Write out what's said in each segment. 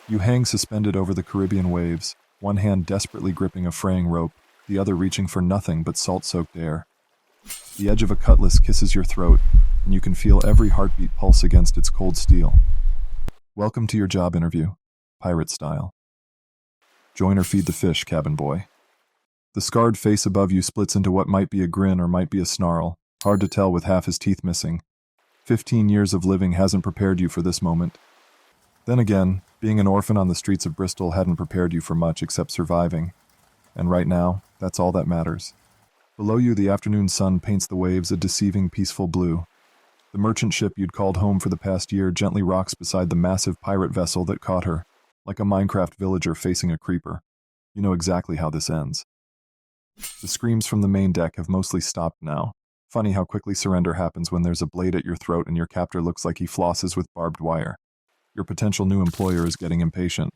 You hang suspended over the Caribbean waves, one hand desperately gripping a fraying rope, the other reaching for nothing but salt-soaked air. The edge of a cutlass kisses your throat, and you can feel every heartbeat pulse against its cold steel. Welcome to your job interview, pirate style. Join or feed the fish, cabin boy. The scarred face above you splits into what might be a grin or might be a snarl, hard to tell with half his teeth missing. 15 years of living hasn't prepared you for this moment. Then again, being an orphan on the streets of Bristol hadn't prepared you for much except surviving. And right now, that's all that matters. Below you, the afternoon sun paints the waves a deceiving, peaceful blue. The merchant ship you'd called home for the past year gently rocks beside the massive pirate vessel that caught her, like a Minecraft villager facing a creeper. You know exactly how this ends. The screams from the main deck have mostly stopped now. Funny how quickly surrender happens when there's a blade at your throat and your captor looks like he flosses with barbed wire. Your potential new employer is getting impatient.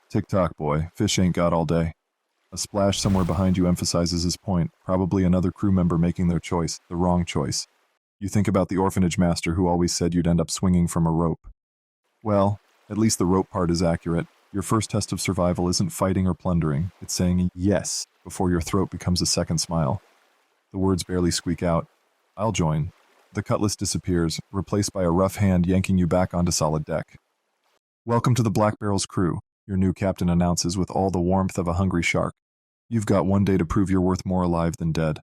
Tick-tock, boy. Fish ain't got all day. A splash somewhere behind you emphasizes his point, probably another crew member making their choice, the wrong choice. You think about the orphanage master who always said you'd end up swinging from a rope. Well, at least the rope part is accurate. Your first test of survival isn't fighting or plundering, it's saying yes before your throat becomes a second smile. The words barely squeak out. I'll join. The cutlass disappears, replaced by a rough hand yanking you back onto solid deck. Welcome to the Black Barrel's crew, your new captain announces with all the warmth of a hungry shark. You've got one day to prove you're worth more alive than dead.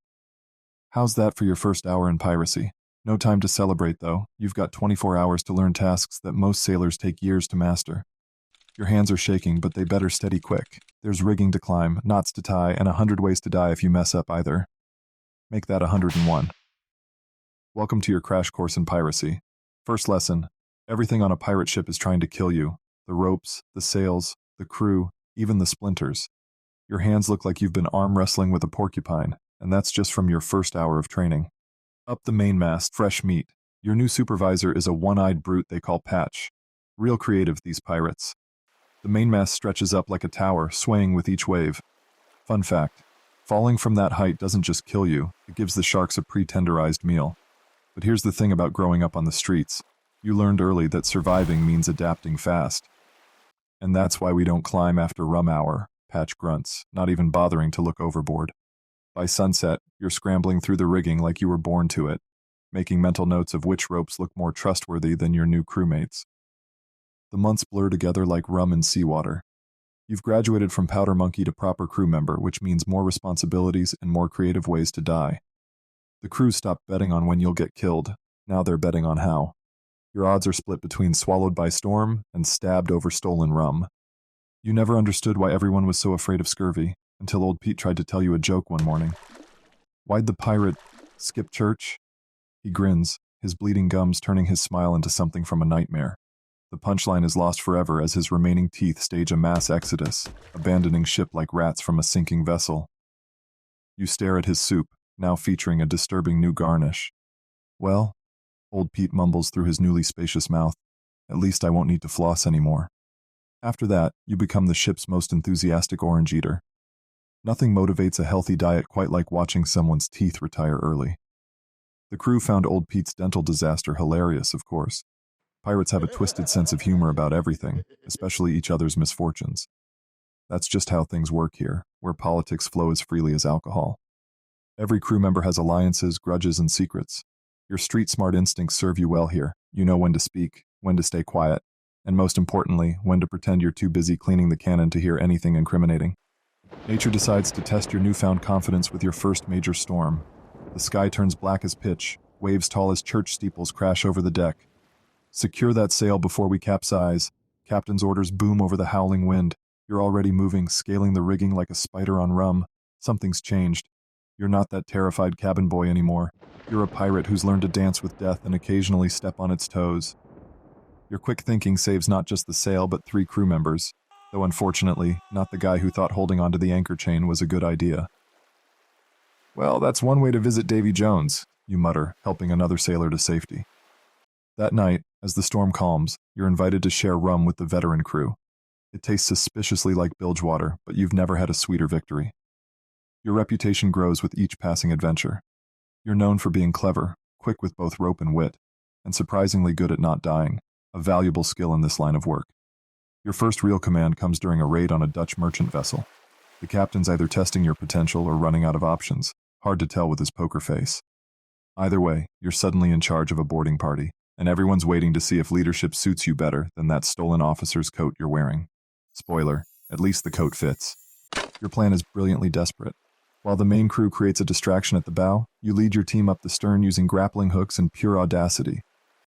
How's that for your first hour in piracy? No time to celebrate, though. You've got 24 hours to learn tasks that most sailors take years to master. Your hands are shaking, but they better steady quick. There's rigging to climb, knots to tie, and 100 ways to die if you mess up either. Make that 101. Welcome to your crash course in piracy. First lesson, everything on a pirate ship is trying to kill you. The ropes, the sails, the crew, even the splinters. Your hands look like you've been arm wrestling with a porcupine, and that's just from your first hour of training. Up the mainmast, fresh meat. Your new supervisor is a one-eyed brute they call Patch. Real creative, these pirates. The mainmast stretches up like a tower, swaying with each wave. Fun fact, falling from that height doesn't just kill you, it gives the sharks a pre-tenderized meal. But here's the thing about growing up on the streets. You learned early that surviving means adapting fast. And that's why we don't climb after rum hour, Patch grunts, not even bothering to look overboard. By sunset, you're scrambling through the rigging like you were born to it, making mental notes of which ropes look more trustworthy than your new crewmates. The months blur together like rum and seawater. You've graduated from powder monkey to proper crew member, which means more responsibilities and more creative ways to die. The crew stopped betting on when you'll get killed. Now they're betting on how. Your odds are split between swallowed by storm and stabbed over stolen rum. You never understood why everyone was so afraid of scurvy, until old Pete tried to tell you a joke one morning. Why'd the pirate skip church? He grins, his bleeding gums turning his smile into something from a nightmare. The punchline is lost forever as his remaining teeth stage a mass exodus, abandoning ship like rats from a sinking vessel. You stare at his soup, now featuring a disturbing new garnish. Well, old Pete mumbles through his newly spacious mouth, at least I won't need to floss anymore. After that, you become the ship's most enthusiastic orange eater. Nothing motivates a healthy diet quite like watching someone's teeth retire early. The crew found old Pete's dental disaster hilarious, of course. Pirates have a twisted sense of humor about everything, especially each other's misfortunes. That's just how things work here, where politics flow as freely as alcohol. Every crew member has alliances, grudges, and secrets. Your street-smart instincts serve you well here. You know when to speak, when to stay quiet, and most importantly, when to pretend you're too busy cleaning the cannon to hear anything incriminating. Nature decides to test your newfound confidence with your first major storm. The sky turns black as pitch, waves tall as church steeples crash over the deck. Secure that sail before we capsize. Captain's orders boom over the howling wind. You're already moving, scaling the rigging like a spider on rum. Something's changed. You're not that terrified cabin boy anymore. You're a pirate who's learned to dance with death and occasionally step on its toes. Your quick thinking saves not just the sail but 3 crew members, though unfortunately, not the guy who thought holding onto the anchor chain was a good idea. Well, that's one way to visit Davy Jones, you mutter, helping another sailor to safety. That night, as the storm calms, you're invited to share rum with the veteran crew. It tastes suspiciously like bilge water, but you've never had a sweeter victory. Your reputation grows with each passing adventure. You're known for being clever, quick with both rope and wit, and surprisingly good at not dying, a valuable skill in this line of work. Your first real command comes during a raid on a Dutch merchant vessel. The captain's either testing your potential or running out of options, hard to tell with his poker face. Either way, you're suddenly in charge of a boarding party, and everyone's waiting to see if leadership suits you better than that stolen officer's coat you're wearing. Spoiler, at least the coat fits. Your plan is brilliantly desperate. While the main crew creates a distraction at the bow, you lead your team up the stern using grappling hooks and pure audacity.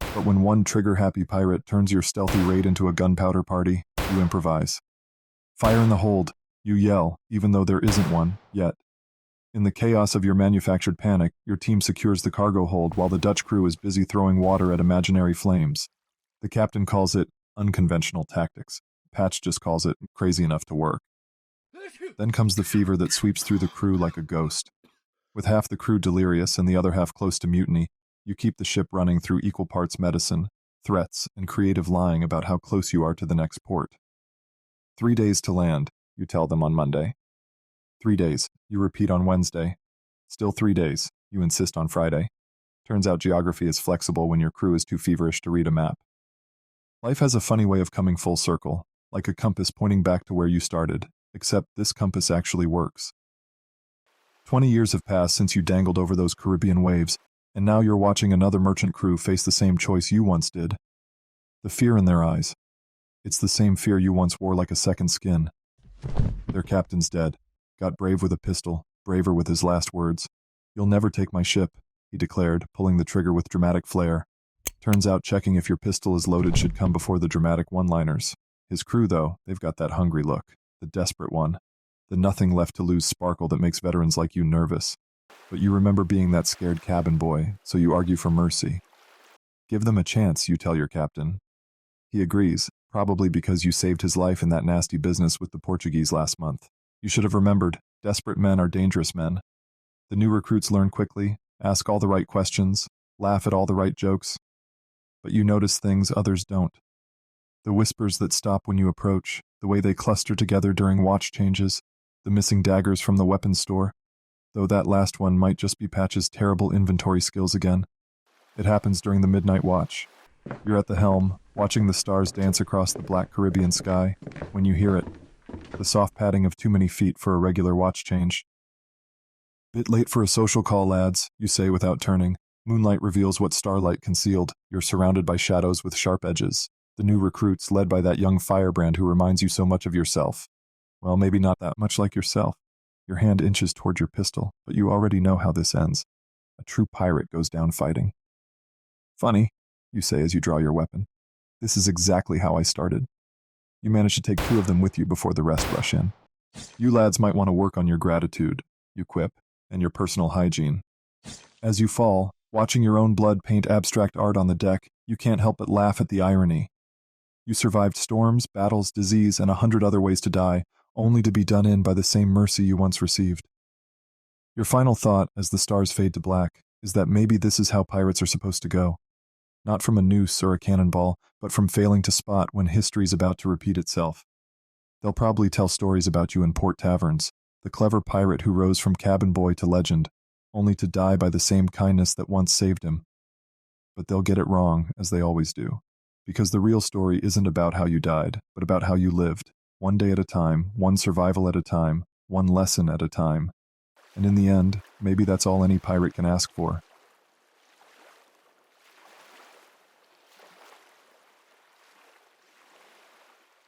But when one trigger-happy pirate turns your stealthy raid into a gunpowder party, you improvise. Fire in the hold, you yell, even though there isn't one, yet. In the chaos of your manufactured panic, your team secures the cargo hold while the Dutch crew is busy throwing water at imaginary flames. The captain calls it unconventional tactics. Patch just calls it crazy enough to work. Then comes the fever that sweeps through the crew like a ghost. With half the crew delirious and the other half close to mutiny, you keep the ship running through equal parts medicine, threats, and creative lying about how close you are to the next port. 3 days to land, you tell them on Monday. 3 days, you repeat on Wednesday. Still 3 days, you insist on Friday. Turns out geography is flexible when your crew is too feverish to read a map. Life has a funny way of coming full circle, like a compass pointing back to where you started, except this compass actually works. 20 years have passed since you dangled over those Caribbean waves, and now you're watching another merchant crew face the same choice you once did. The fear in their eyes. It's the same fear you once wore like a second skin. Their captain's dead. Got brave with a pistol, braver with his last words. "You'll never take my ship," he declared, pulling the trigger with dramatic flair. Turns out checking if your pistol is loaded should come before the dramatic one-liners. His crew, though, they've got that hungry look, the desperate one, the nothing-left-to-lose sparkle that makes veterans like you nervous. But you remember being that scared cabin boy, so you argue for mercy. "Give them a chance," you tell your captain. He agrees, probably because you saved his life in that nasty business with the Portuguese last month. You should have remembered, desperate men are dangerous men. The new recruits learn quickly, ask all the right questions, laugh at all the right jokes. But you notice things others don't. The whispers that stop when you approach, the way they cluster together during watch changes, the missing daggers from the weapons store, though that last one might just be Patch's terrible inventory skills again. It happens during the midnight watch. You're at the helm, watching the stars dance across the black Caribbean sky, when you hear it. The soft padding of too many feet for a regular watch change. "Bit late for a social call, lads," you say without turning. Moonlight reveals what starlight concealed. You're surrounded by shadows with sharp edges. The new recruits, led by that young firebrand who reminds you so much of yourself. Well, maybe not that much like yourself. Your hand inches toward your pistol, but you already know how this ends. A true pirate goes down fighting. "Funny," you say as you draw your weapon. "This is exactly how I started." You manage to take 2 of them with you before the rest rush in. "You lads might want to work on your gratitude," you quip, "and your personal hygiene." As you fall, watching your own blood paint abstract art on the deck, you can't help but laugh at the irony. You survived storms, battles, disease, and 100 other ways to die, only to be done in by the same mercy you once received. Your final thought, as the stars fade to black, is that maybe this is how pirates are supposed to go. Not from a noose or a cannonball, but from failing to spot when history's about to repeat itself. They'll probably tell stories about you in port taverns, the clever pirate who rose from cabin boy to legend, only to die by the same kindness that once saved him. But they'll get it wrong, as they always do, because the real story isn't about how you died, but about how you lived, one day at a time, one survival at a time, one lesson at a time. And in the end, maybe that's all any pirate can ask for.